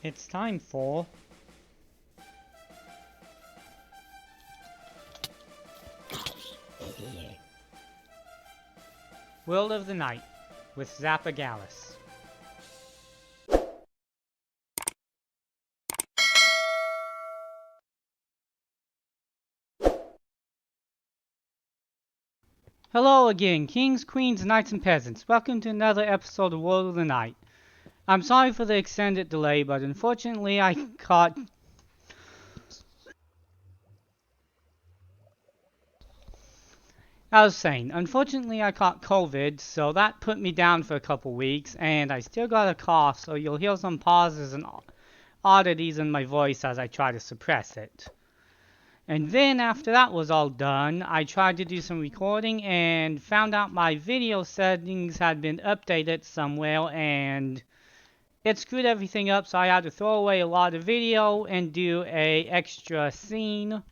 It's time for World of the Night with Zapagalis. Hello again, kings, queens, knights, and peasants. Welcome to another episode of World of the Night. I'm sorry for the extended delay, but unfortunately I caught COVID, so that put me down for a couple weeks, and I still got a cough, so you'll hear some pauses and oddities in my voice as I try to suppress it. And then after that was all done, I tried to do some recording and found out my video settings had been updated somewhere and it screwed everything up, so I had to throw away a lot of video and do a extra scene,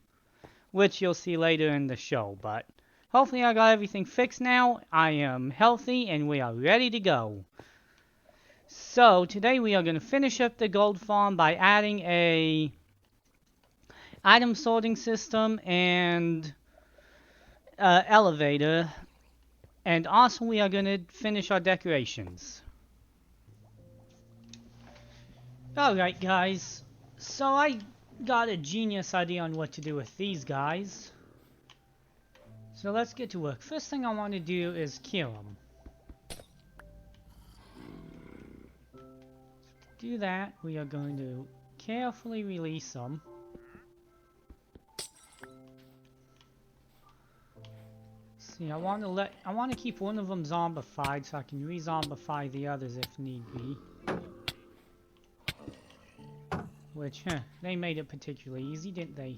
which you'll see later in the show. But hopefully I got everything fixed now. I am healthy and we are ready to go. So today we are going to finish up the gold farm by adding a item sorting system and elevator, and also we are going to finish our decorations. Alright guys, so I got a genius idea on what to do with these guys. So let's get to work. First thing I want to do is kill them. To do that, we are going to carefully release them. See, I want to keep one of them zombified so I can re-zombify the others if need be. Which, they made it particularly easy, didn't they?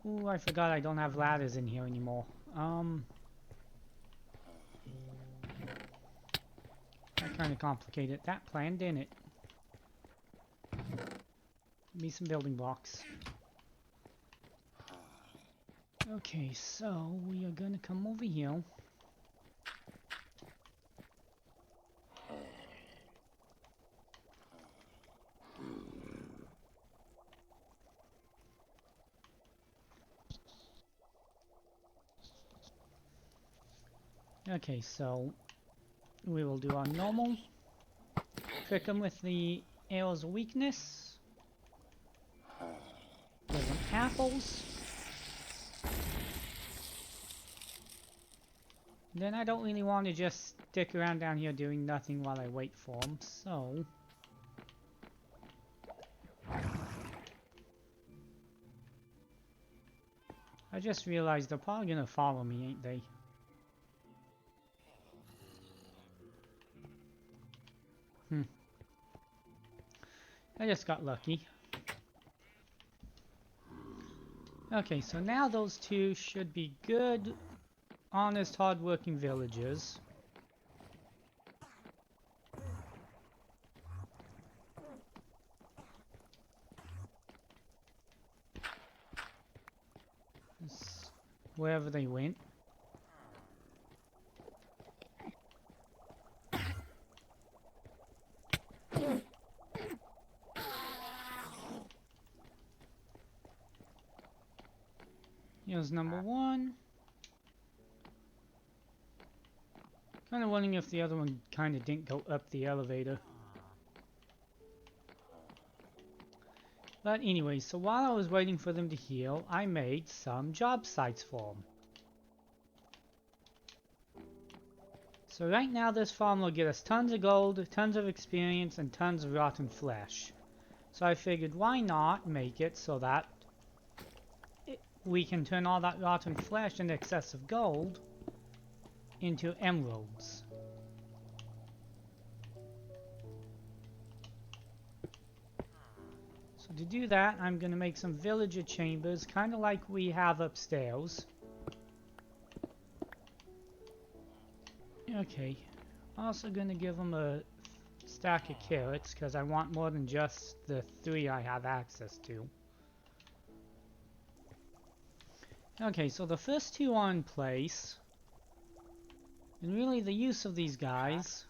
Ooh, I forgot I don't have ladders in here anymore. That kind of complicated that plan, didn't it? Give me some building blocks. Okay, so we are gonna come over here. Okay, so we will do our normal. Prick them with the arrow's weakness. Give them apples. Then I don't really want to just stick around down here doing nothing while I wait for them, so I just realized they're probably gonna follow me, ain't they? I just got lucky. Okay, so now those two should be good, honest, hard-working villagers. Wherever they went. Here's number one. Kind of wondering if the other one kind of didn't go up the elevator. But anyway, so while I was waiting for them to heal, I made some job sites for them. So right now this farm will get us tons of gold, tons of experience, and tons of rotten flesh. So I figured why not make it so that we can turn all that rotten flesh and excessive gold into emeralds. So to do that, I'm going to make some villager chambers, kind of like we have upstairs. Okay, also going to give them a stack of carrots, because I want more than just the 3 I have access to. Okay, so the first 2 are in place. And really the use of these guys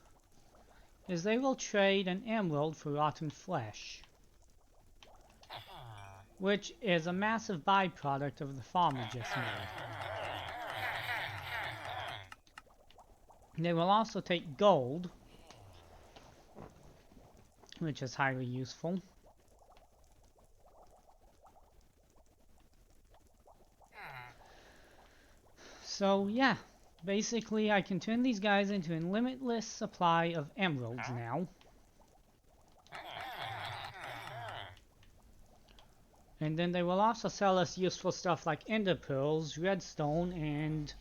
is they will trade an emerald for rotten flesh, which is a massive byproduct of the farm we just made. They will also take gold, which is highly useful. So yeah, basically I can turn these guys into a limitless supply of emeralds now. And then they will also sell us useful stuff like ender pearls, redstone, and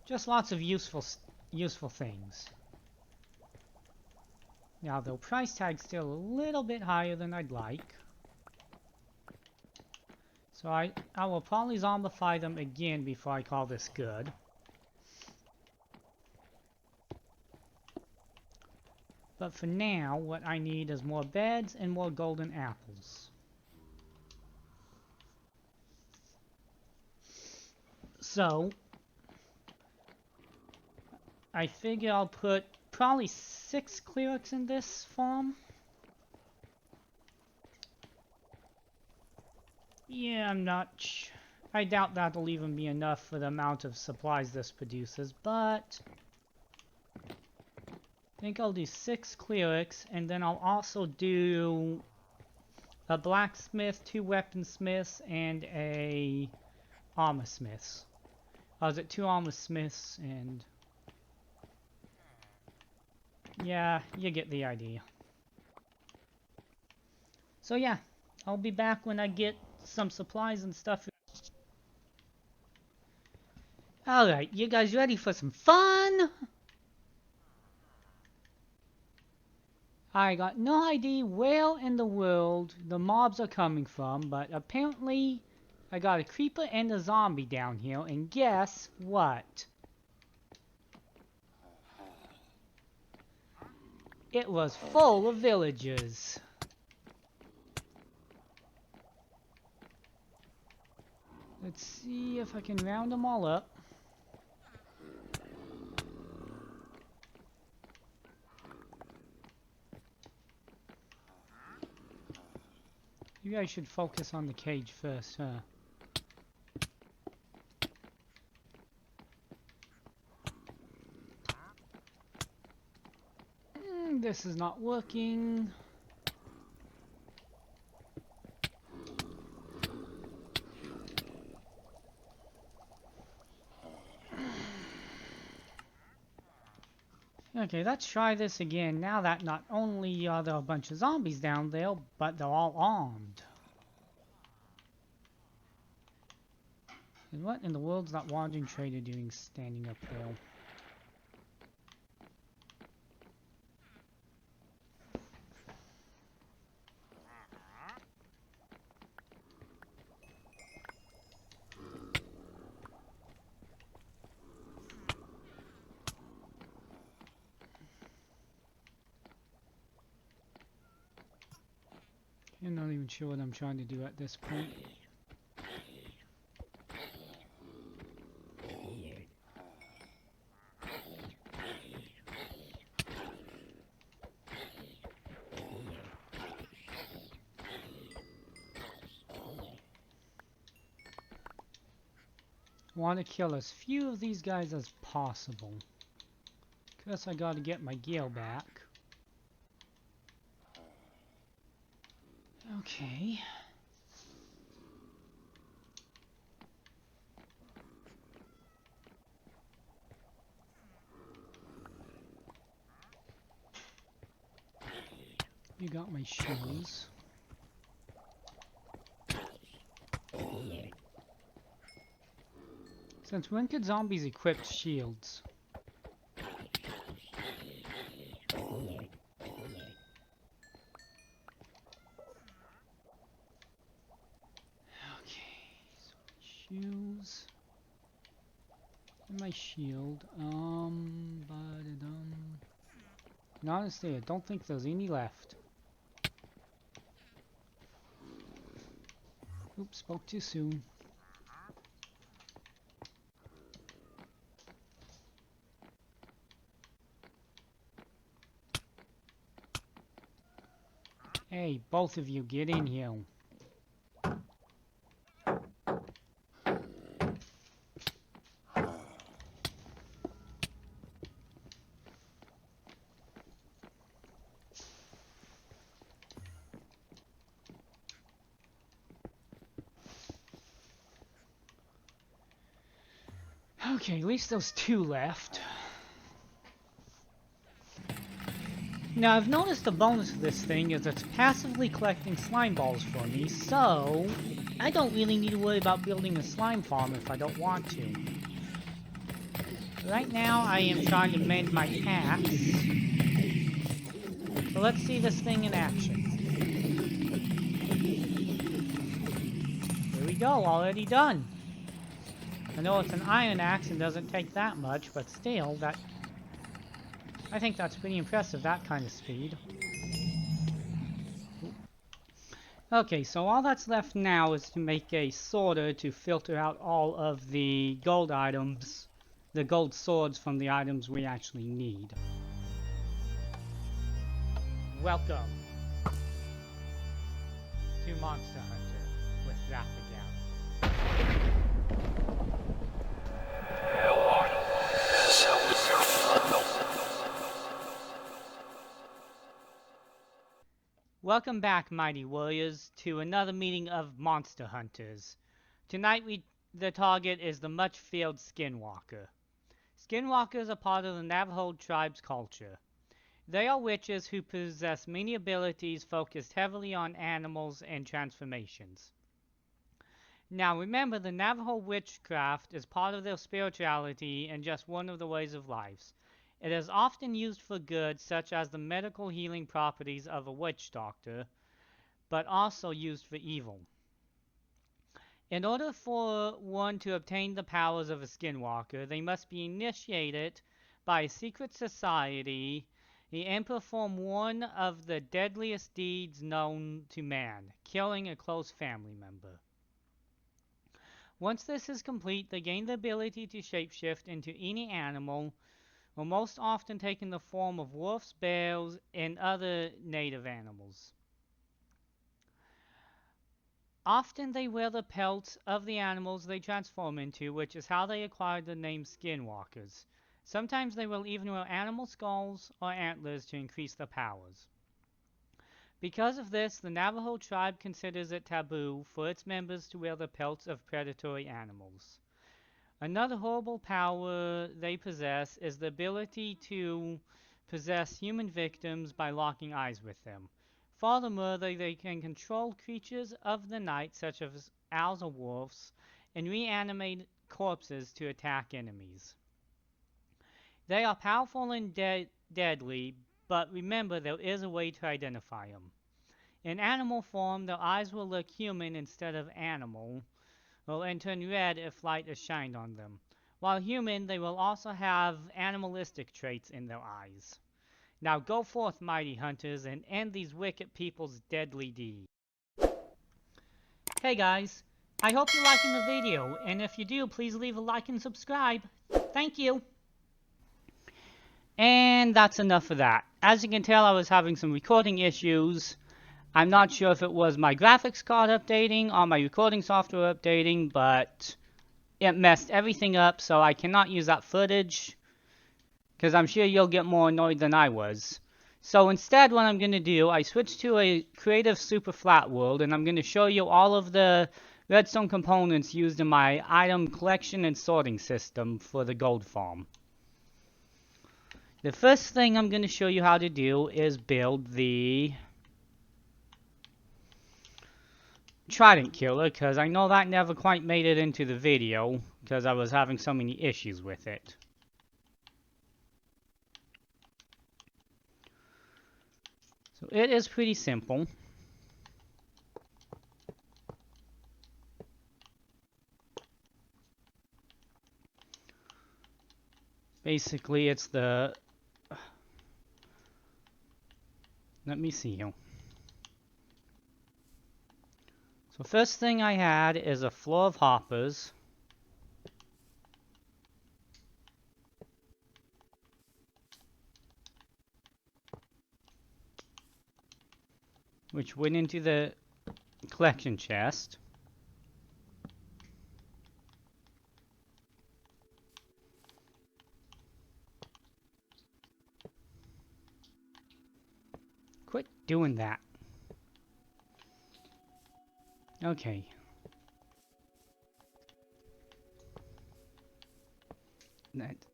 just lots of useful things. Now, though price tag's still a little bit higher than I'd like, so I will probably zombify them again before I call this good. But for now, what I need is more beds and more golden apples. So, I figure I'll put probably 6 clerics in this farm. Yeah, I doubt that'll even be enough for the amount of supplies this produces, but I think I'll do 6 clerics, and then I'll also do a blacksmith, 2 weaponsmiths, and a armorsmiths. I was at 2 armorsmiths, and yeah, you get the idea. So yeah, I'll be back when I get some supplies and stuff. Alright, you guys ready for some fun? I got no idea where in the world the mobs are coming from, but apparently I got a creeper and a zombie down here, and guess what? It was full of villagers. Let's see if I can round them all up. Maybe I should focus on the cage first, huh? This is not working. Okay, let's try this again. Now that not only are there a bunch of zombies down there, but they're all armed. And what in the world's that wandering trader doing standing up there? I'm not even sure what I'm trying to do at this point. Want to kill as few of these guys as possible. Guess I gotta get my gear back. Okay. You got my shoes. Since when could zombies equip shields? Shoes and my shield. And honestly, I don't think there's any left. Oops, spoke too soon. Hey, both of you, get in here. Okay, at least there's 2 left. Now, I've noticed the bonus of this thing is it's passively collecting slime balls for me, so I don't really need to worry about building a slime farm if I don't want to. Right now, I am trying to mend my axe. So let's see this thing in action. Here we go, already done. I know it's an iron axe and doesn't take that much, but still, I think that's pretty impressive, that kind of speed. Okay, so all that's left now is to make a sorter to filter out all of the gold items, the gold swords from the items we actually need. Welcome to Monster Hunter with Zappagal. Welcome back, mighty warriors, to another meeting of Monster Hunters. Tonight the target is the much-feared Skinwalker. Skinwalkers are part of the Navajo tribe's culture. They are witches who possess many abilities focused heavily on animals and transformations. Now remember, the Navajo witchcraft is part of their spirituality and just one of the ways of life. It is often used for good, such as the medical healing properties of a witch doctor, but also used for evil. In order for one to obtain the powers of a skinwalker, they must be initiated by a secret society and perform one of the deadliest deeds known to man, killing a close family member. Once this is complete, they gain the ability to shapeshift into any animal, will most often taking the form of wolves, bears, and other native animals. Often they wear the pelts of the animals they transform into, which is how they acquired the name Skinwalkers. Sometimes they will even wear animal skulls or antlers to increase their powers. Because of this, the Navajo tribe considers it taboo for its members to wear the pelts of predatory animals. Another horrible power they possess is the ability to possess human victims by locking eyes with them. Furthermore, they can control creatures of the night, such as owls or wolves, and reanimate corpses to attack enemies. They are powerful and deadly, but remember, there is a way to identify them. In animal form, their eyes will look human instead of animal, and turn red if light is shined on them. While human, they will also have animalistic traits in their eyes. Now go forth, mighty hunters, and end these wicked people's deadly deeds. Hey guys, I hope you're liking the video, and if you do, please leave a like and subscribe. Thank you! And that's enough of that. As you can tell, I was having some recording issues. I'm not sure if it was my graphics card updating or my recording software updating, but it messed everything up, so I cannot use that footage, because I'm sure you'll get more annoyed than I was. So instead, what I'm going to do, I switched to a creative super flat world, and I'm going to show you all of the redstone components used in my item collection and sorting system for the gold farm. The first thing I'm going to show you how to do is build the Trident Killer, because I know that never quite made it into the video because I was having so many issues with it. So it is pretty simple. Basically, it's the... Let me see here. So first thing I had is a floor of hoppers. which went into the collection chest. Quit doing that. Okay.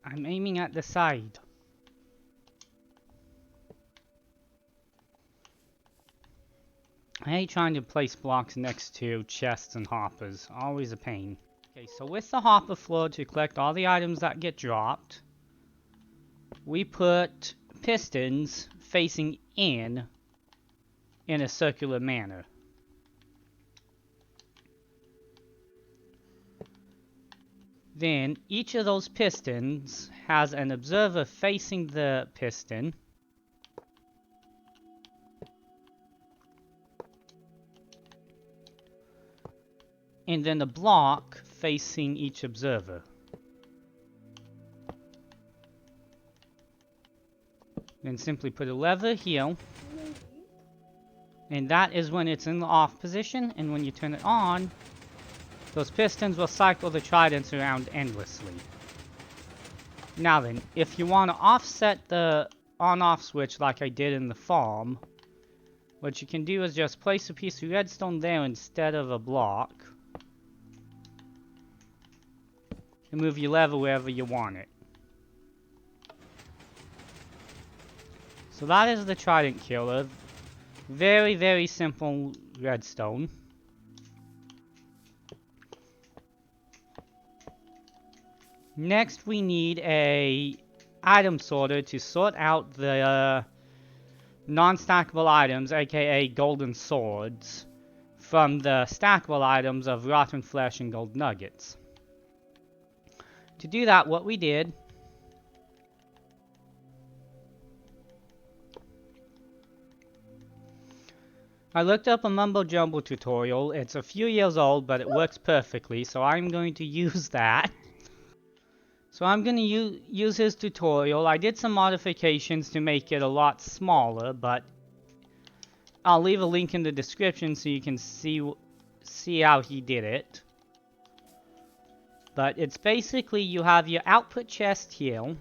I'm aiming at the side. I hate trying to place blocks next to chests and hoppers. Always a pain. Okay, so with the hopper floor to collect all the items that get dropped, we put pistons facing in a circular manner. Then each of those pistons has an observer facing the piston. And then a block facing each observer. Then simply put a lever here. And that is when it's in the off position, and when you turn it on, those pistons will cycle the tridents around endlessly. Now then, if you want to offset the on-off switch like I did in the farm, what you can do is just place a piece of redstone there instead of a block. And move your lever wherever you want it. So that is the Trident Killer. Very, very simple redstone. Next we need a item sorter to sort out the non-stackable items, aka golden swords, from the stackable items of rotten flesh and gold nuggets. To do that, what we did I looked up a mumbo jumbo tutorial. It's a few years old, but it works perfectly, so I'm going to use that. So I'm going to use his tutorial. I did some modifications to make it a lot smaller, but I'll leave a link in the description so you can see how he did it. But it's basically you have your output chest here.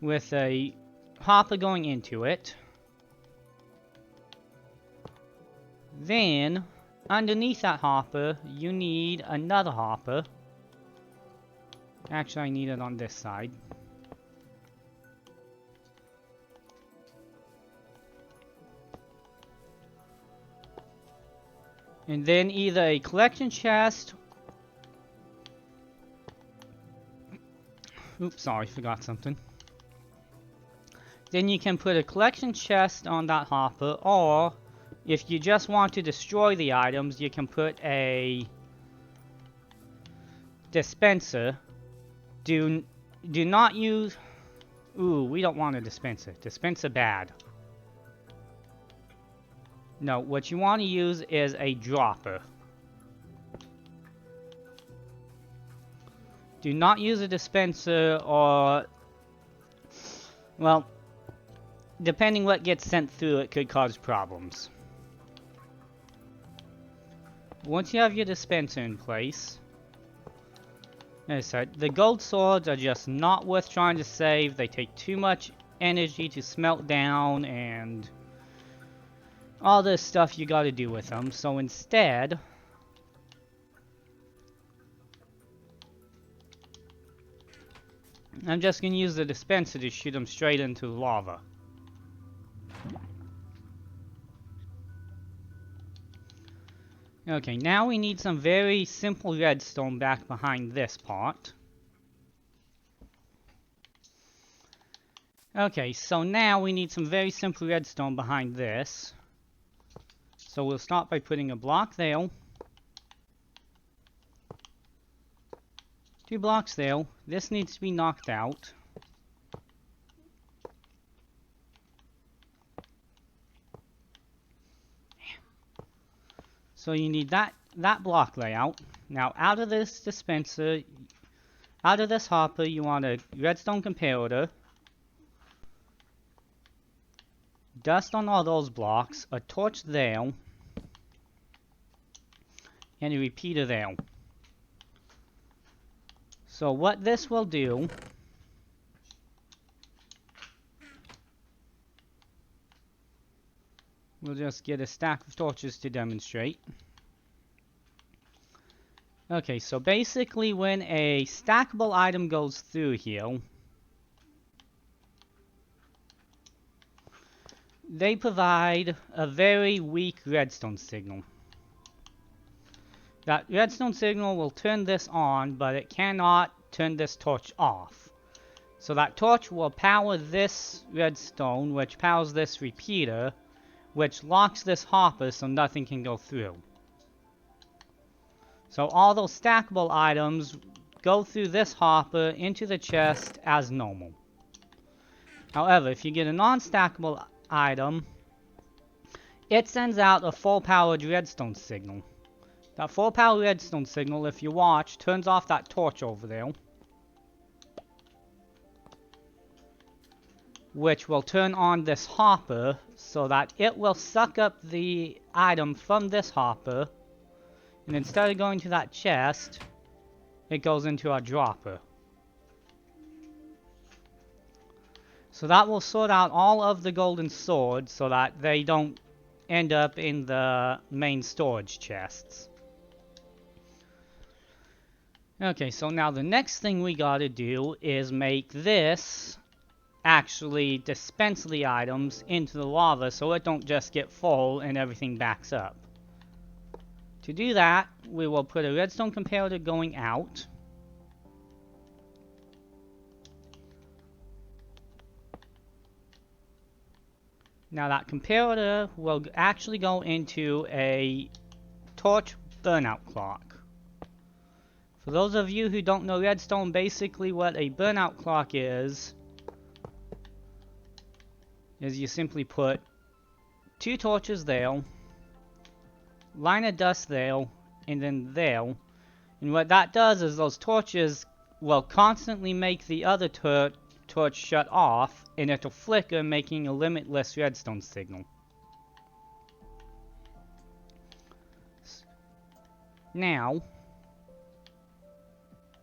With a hopper going into it. Then, underneath that hopper, you need another hopper. Actually, I need it on this side. And then either a collection chest. Oops, sorry, forgot something. Then you can put a collection chest on that hopper, or if you just want to destroy the items, you can put a dispenser. Do not use... Ooh, we don't want a dispenser. Dispenser bad. No, what you want to use is a dropper. Do not use a dispenser or... Well, depending what gets sent through, it could cause problems. Once you have your dispenser in place, as I said, the gold swords are just not worth trying to save. They take too much energy to smelt down and all this stuff you gotta do with them. So instead, I'm just gonna use the dispenser to shoot them straight into the lava. Okay, now we need some very simple redstone back behind this part. Okay, so now we need some very simple redstone behind this. So we'll start by putting a block there. 2 blocks there. This needs to be knocked out. So you need that block layout. Now out of this dispenser, out of this hopper, you want a redstone comparator. dust on all those blocks, a torch there, and a repeater there. So what this will do, we'll just get a stack of torches to demonstrate. Okay, so basically when a stackable item goes through here, they provide a very weak redstone signal. That redstone signal will turn this on, but it cannot turn this torch off. So that torch will power this redstone, which powers this repeater, which locks this hopper so nothing can go through. So all those stackable items go through this hopper into the chest as normal. However, if you get a non-stackable item, it sends out a full-powered redstone signal. That full-powered redstone signal, if you watch, turns off that torch over there, which will turn on this hopper so that it will suck up the item from this hopper, and instead of going to that chest, it goes into our dropper. So that will sort out all of the golden swords so that they don't end up in the main storage chests. Okay, so now the next thing we gotta do is make this actually dispense the items into the lava so it don't just get full and everything backs up. To do that, we will put a redstone comparator going out. Now that comparator will actually go into a torch burnout clock. For those of you who don't know redstone, basically what a burnout clock is you simply put 2 torches there, line of dust there, and then there. And what that does is those torches will constantly make the other torch shut off, and it'll flicker, making a limitless redstone signal. Now,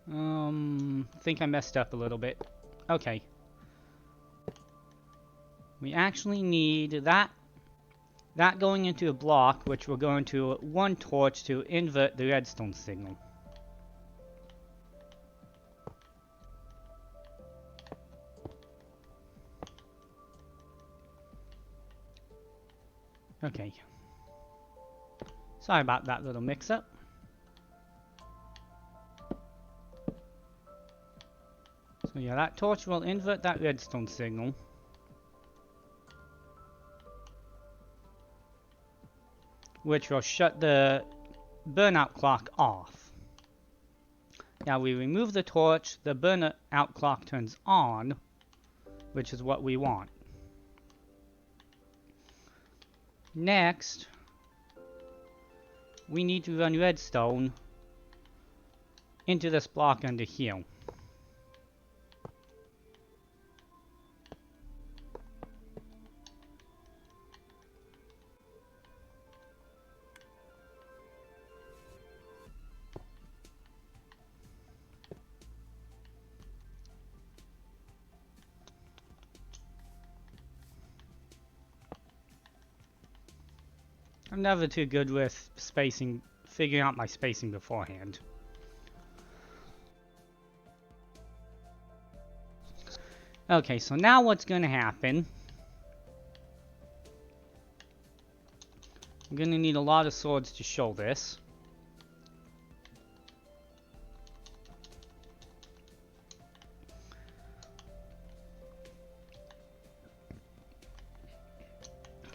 I think I messed up a little bit. Okay. We actually need that going into a block, which will go into 1 torch to invert the redstone signal. Okay. Sorry about that little mix-up. So yeah, that torch will invert that redstone signal. Which will shut the burnout clock off. Now we remove the torch, the burnout clock turns on, which is what we want. Next, we need to run redstone into this block under here. I'm never too good with spacing, figuring out my spacing beforehand. Okay, so now what's going to happen, I'm going to need a lot of swords to show this.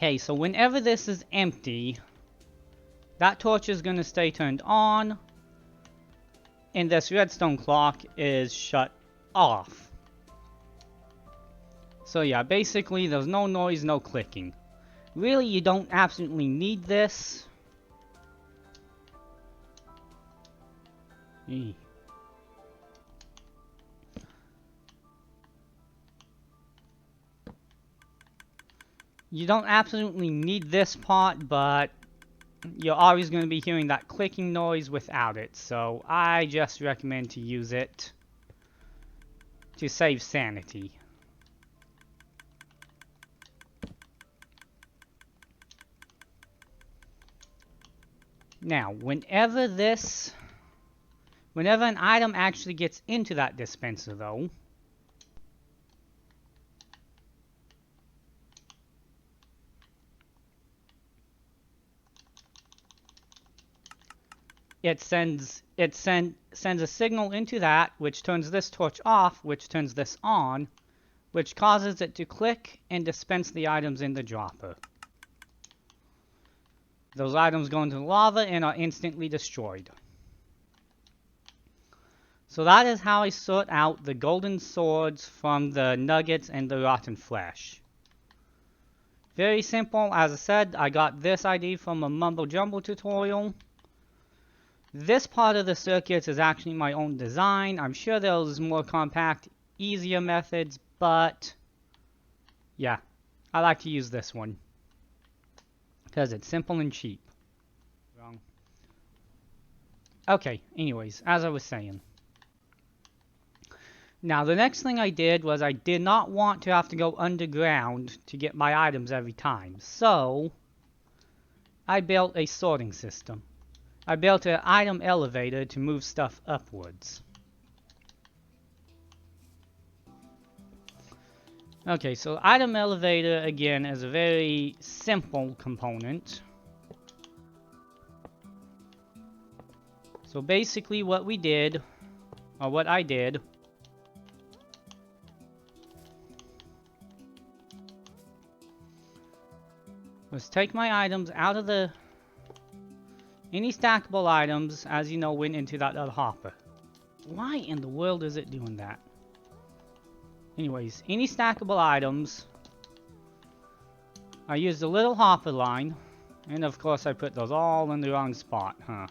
Okay, so whenever this is empty, that torch is going to stay turned on, and this redstone clock is shut off. So yeah, basically there's no noise, no clicking. Really, you don't absolutely need this. You don't absolutely need this part, but you're always going to be hearing that clicking noise without it, so I just recommend to use it to save sanity. Now, whenever an item actually gets into that dispenser though, it sends a signal into that, which turns this torch off, which turns this on, which causes it to click and dispense the items in the dropper. Those items go into the lava and are instantly destroyed. So that is how I sort out the golden swords from the nuggets and the rotten flesh. Very simple. As I said, I got this idea from a mumbo jumbo tutorial. This part of the circuit is actually my own design. I'm sure there's more compact, easier methods, but yeah, I like to use this one because it's simple and cheap. Wrong. Okay, anyways, as I was saying. Now, the next thing I did was I did not want to have to go underground to get my items every time. So, I built a sorting system. I built an item elevator to move stuff upwards. Okay, so item elevator, again, is a very simple component. So basically what we did, or what I did, was take my items out of the... Any stackable items, as you know, went into that other hopper. Why in the world is it doing that? Anyways, any stackable items, I used a little hopper line, and of course I put those all in the wrong spot, huh?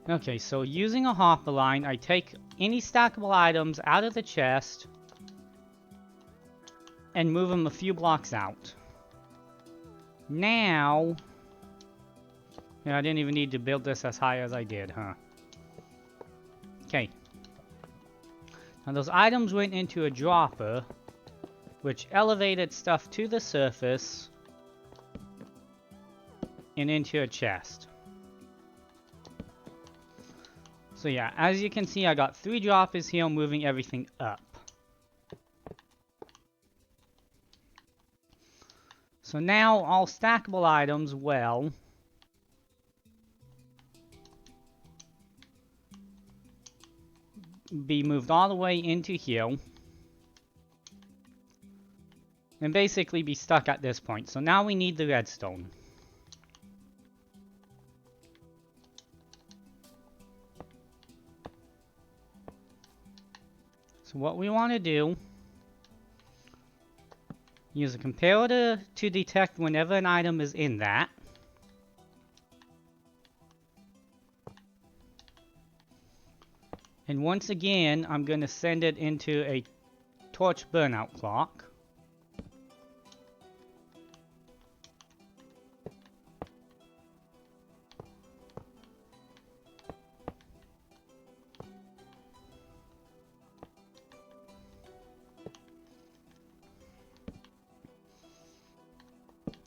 Okay, so using a hopper line, I take any stackable items out of the chest and move them a few blocks out. Now, yeah, I didn't even need to build this as high as I did, huh? Okay. Now those items went into a dropper, which elevated stuff to the surface and into a chest. So yeah, as you can see, I got 3 droppers here moving everything up. So now all stackable items, well, be moved all the way into here. And basically be stuck at this point. So now we need the redstone. So what we want to do, use a comparator to detect whenever an item is in that. And once again, I'm going to send it into a torch burnout clock.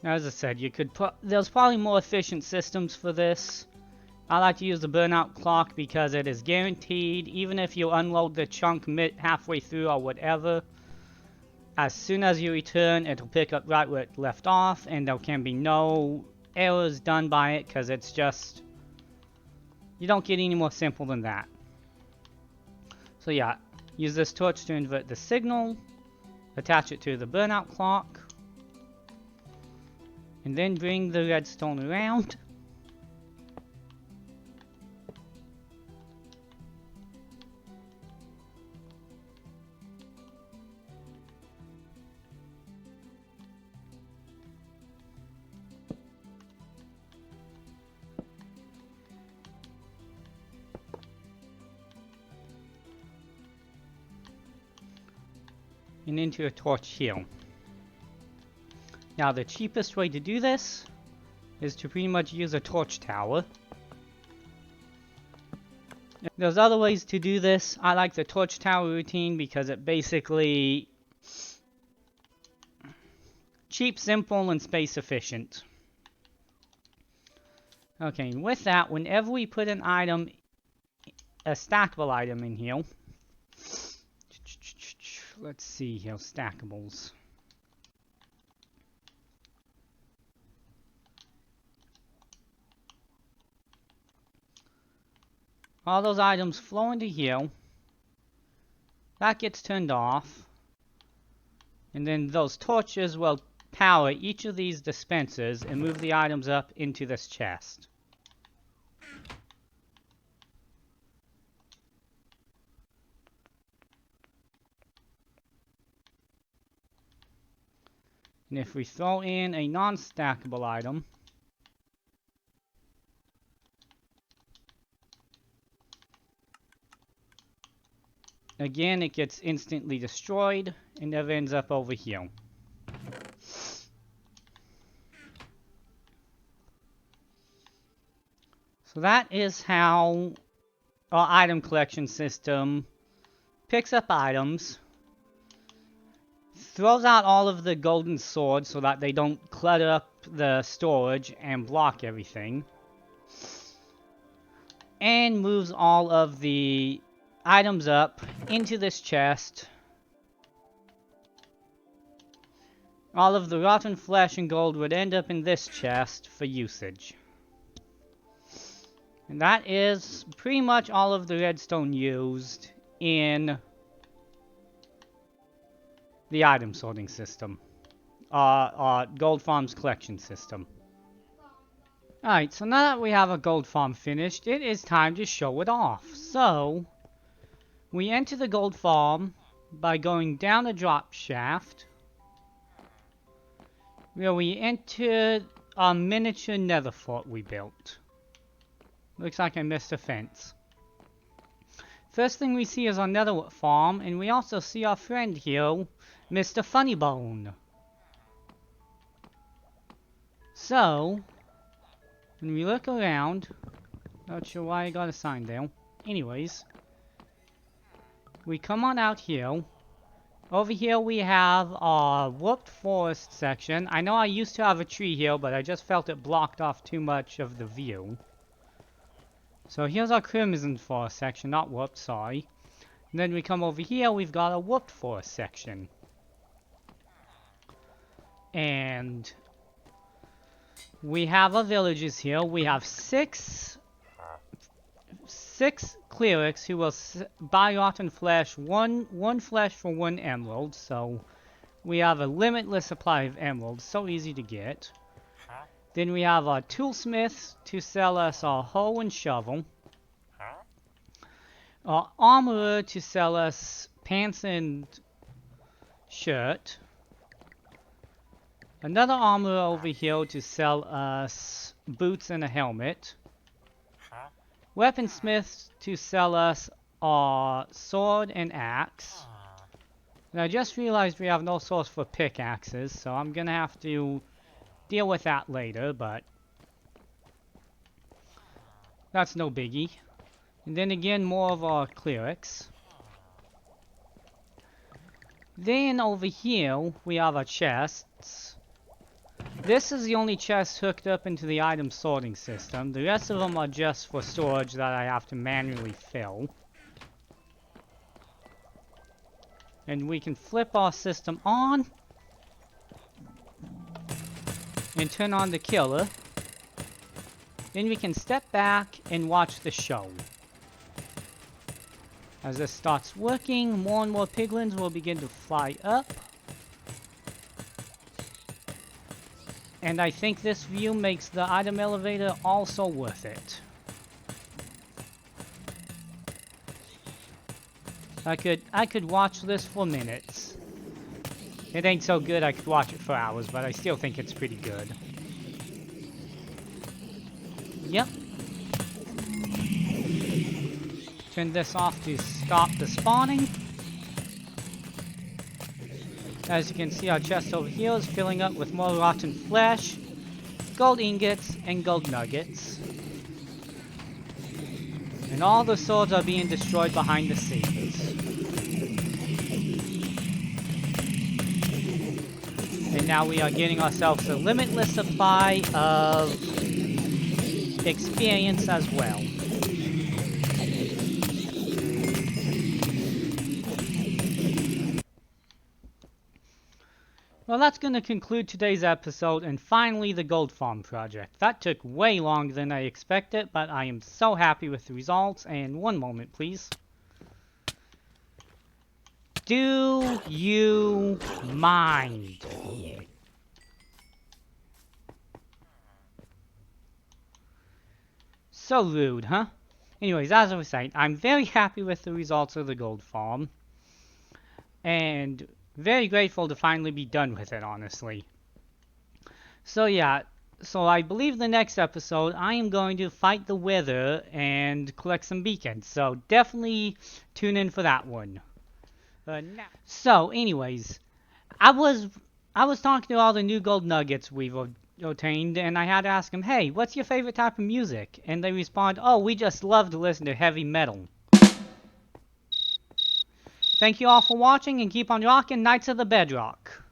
As I said, you could put, there's probably more efficient systems for this. I like to use the burnout clock because it is guaranteed, even if you unload the chunk halfway through or whatever, as soon as you return, it'll pick up right where it left off, and there can be no errors done by it, because it's just, you don't get any more simple than that. So yeah, use this torch to invert the signal, attach it to the burnout clock, and then bring the redstone around. and into a torch here. Now the cheapest way to do this is to pretty much use a torch tower. There's other ways to do this. I like the torch tower routine because it basically cheap, simple, and space efficient. Okay, with that, whenever we put an item, a stackable item in here, let's see here, stackables. All those items flow into here. That gets turned off. And then those torches will power each of these dispensers and move the items up into this chest. And if we throw in a non-stackable item, again, it gets instantly destroyed and never ends up over here. So that is how our item collection system picks up items, throws out all of the golden swords so that they don't clutter up the storage and block everything, and moves all of the items up into this chest. All of the rotten flesh and gold would end up in this chest for usage. And that is pretty much all of the redstone used in the item sorting system. Gold farms collection system. Alright, so now that we have a gold farm finished, it is time to show it off. So, we enter the gold farm by going down a drop shaft, where we enter a miniature nether fort we built. Looks like I missed a fence. First thing we see is our nether farm, and we also see our friend here, Mr. Funnybone. So, when we look around, not sure why I got a sign there. Anyways, we come on out here. Over here we have our warped forest section. I know I used to have a tree here, but I just felt it blocked off too much of the view. So here's our crimson forest section, not warped, sorry. And then we come over here, we've got a warped forest section. And we have our villages here. We have six clerics who will buy rotten flesh, one flesh for 1 emerald. So we have a limitless supply of emeralds, so easy to get. Then we have our toolsmiths to sell us our hoe and shovel. Our armorer to sell us pants and shirt. Another armorer over here to sell us boots and a helmet. Weaponsmiths to sell us our sword and axe. And I just realized we have no source for pickaxes, so I'm gonna have to deal with that later, but that's no biggie. And then again, more of our clerics. Then over here, we have our chests. This is the only chest hooked up into the item sorting system. The rest of them are just for storage that I have to manually fill. And we can flip our system on and turn on the killer. Then we can step back and watch the show. As this starts working, more and more piglins will begin to fly up. And I think this view makes the item elevator also worth it. I could watch this for minutes. It ain't so good I could watch it for hours, but I still think it's pretty good. Yep. Turn this off to stop the spawning. As you can see, our chest over here is filling up with more rotten flesh, gold ingots, and gold nuggets. And all the swords are being destroyed behind the scenes. And now we are getting ourselves a limitless supply of experience as well. Well, that's going to conclude today's episode, and finally the gold farm project. That took way longer than I expected, but I am so happy with the results. And one moment, please. Do you mind? So rude, huh? Anyways, as I was saying, I'm very happy with the results of the gold farm. And very grateful to finally be done with it, honestly. So yeah, so I believe the next episode I am going to fight the Wither and collect some beacons. So definitely tune in for that one. So anyways, I was talking to all the new gold nuggets we've obtained, and I had to ask them, hey, what's your favorite type of music? And they respond, oh, we just love to listen to heavy metal. Thank you all for watching, and keep on rocking Knights of the Bedrock.